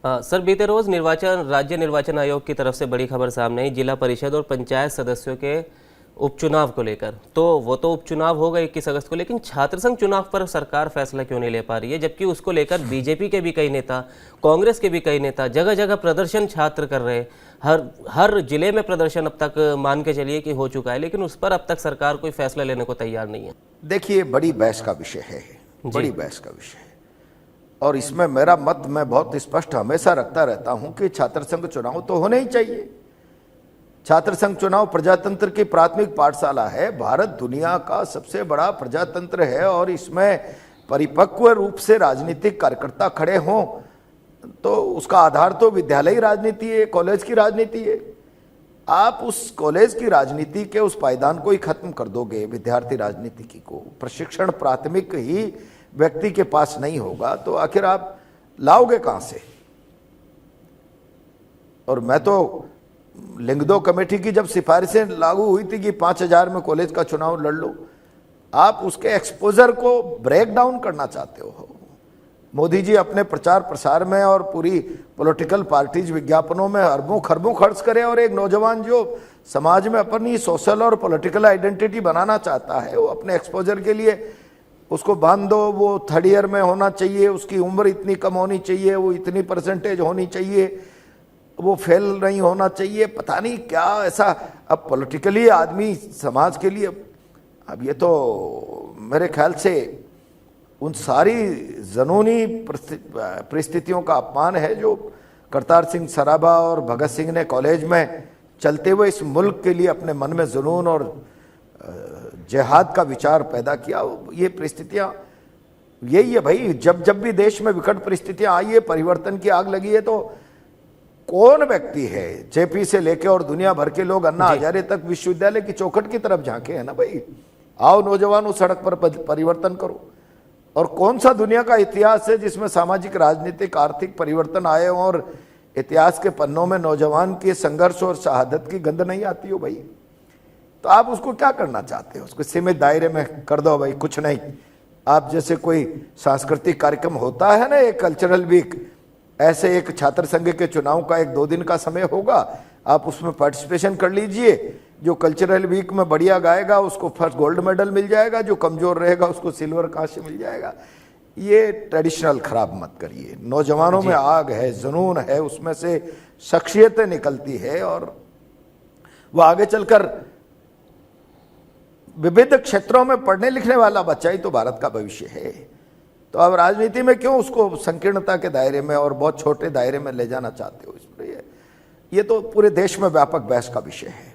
Sir, बीते रोज राज्य निर्वाचन आयोग की तरफ से बड़ी खबर सामने आई जिला परिषद और पंचायत सदस्यों के उपचुनाव को लेकर। तो वो तो उपचुनाव होगा 21 अगस्त को, लेकिन छात्र संघ चुनाव पर सरकार फैसला क्यों नहीं ले पा रही है, जबकि उसको लेकर बीजेपी के भी कई नेता, कांग्रेस के भी कई नेता जगह जगह प्रदर्शन छात्र कर रहे हैं। हर जिले में प्रदर्शन अब तक मान के चलिए कि हो चुका है, लेकिन उस पर अब तक सरकार कोई फैसला लेने को तैयार नहीं है। देखिए, बड़ी बहस का विषय है, बड़ी बहस का विषय है। और इसमें मेरा मत मैं बहुत स्पष्ट हमेशा रखता रहता हूं कि छात्र संघ चुनाव तो होने ही चाहिए। छात्र संघ चुनाव प्रजातंत्र की प्राथमिक पाठशाला है। भारत दुनिया का सबसे बड़ा प्रजातंत्र है और इसमें परिपक्व रूप से राजनीतिक कार्यकर्ता खड़े हों तो उसका आधार तो विद्यालयी राजनीति है, कॉलेज की राजनीति है। आप उस कॉलेज की राजनीति के उस पायदान को ही खत्म कर दोगे, विद्यार्थी राजनीति की को प्रशिक्षण प्राथमिक ही व्यक्ति के पास नहीं होगा तो आखिर आप लाओगे कहां से। और मैं तो लिंगदो कमेटी की जब सिफारिशें लागू हुई थी कि 5000 में कॉलेज का चुनाव लड़ लो, आप उसके एक्सपोजर को ब्रेक डाउन करना चाहते हो। मोदी जी अपने प्रचार प्रसार में और पूरी पॉलिटिकल पार्टीज विज्ञापनों में अरबों खरबों खर्च करे, और एक नौजवान जो समाज में अपनी सोशल और पॉलिटिकल आइडेंटिटी बनाना चाहता है वो अपने एक्सपोजर के लिए उसको बांध दो। वो 3rd ईयर में होना चाहिए, उसकी उम्र इतनी कम होनी चाहिए, वो इतनी परसेंटेज होनी चाहिए, वो फेल नहीं होना चाहिए, पता नहीं क्या ऐसा। अब पॉलिटिकली आदमी समाज के लिए, अब ये तो मेरे ख्याल से उन सारी जनूनी परिस्थितियों का अपमान है जो करतार सिंह सराभा और भगत सिंह ने कॉलेज में चलते हुए इस मुल्क के लिए अपने मन में जुनून और जिहाद का विचार पैदा किया। ये परिस्थितियां यही है भाई। जब जब भी देश में विकट परिस्थितियां आई है, परिवर्तन की आग लगी है, तो कौन व्यक्ति है जेपी से लेके और दुनिया भर के लोग अन्ना हजारे तक विश्वविद्यालय की चौखट की तरफ झांके हैं ना भाई। आओ नौजवानों, सड़क पर परिवर्तन करो। और कौन सा दुनिया का इतिहास है जिसमें सामाजिक, राजनीतिक, आर्थिक परिवर्तन आए हों और इतिहास के पन्नों में नौजवान के संघर्ष और शहादत की गंध नहीं आती हो भाई। तो आप उसको क्या करना चाहते हो? उसको सीमित दायरे में कर दो भाई, कुछ नहीं। आप जैसे कोई सांस्कृतिक कार्यक्रम होता है ना, एक कल्चरल वीक, ऐसे एक छात्र संघ के चुनाव का 1-2 दिन का समय होगा, आप उसमें पार्टिसिपेशन कर लीजिए। जो कल्चरल वीक में बढ़िया गाएगा उसको फर्स्ट गोल्ड मेडल मिल जाएगा, जो कमजोर रहेगा उसको सिल्वर कांस्य मिल जाएगा। ये ट्रेडिशनल खराब मत करिए। नौजवानों में आग है, जुनून है, उसमें से शख्सियतें निकलती है और वह आगे चलकर विविध क्षेत्रों में पढ़ने लिखने वाला बच्चा ही तो भारत का भविष्य है। तो अब राजनीति में क्यों उसको संकीर्णता के दायरे में और बहुत छोटे दायरे में ले जाना चाहते हो? इसलिए ये तो पूरे देश में व्यापक बहस का विषय है।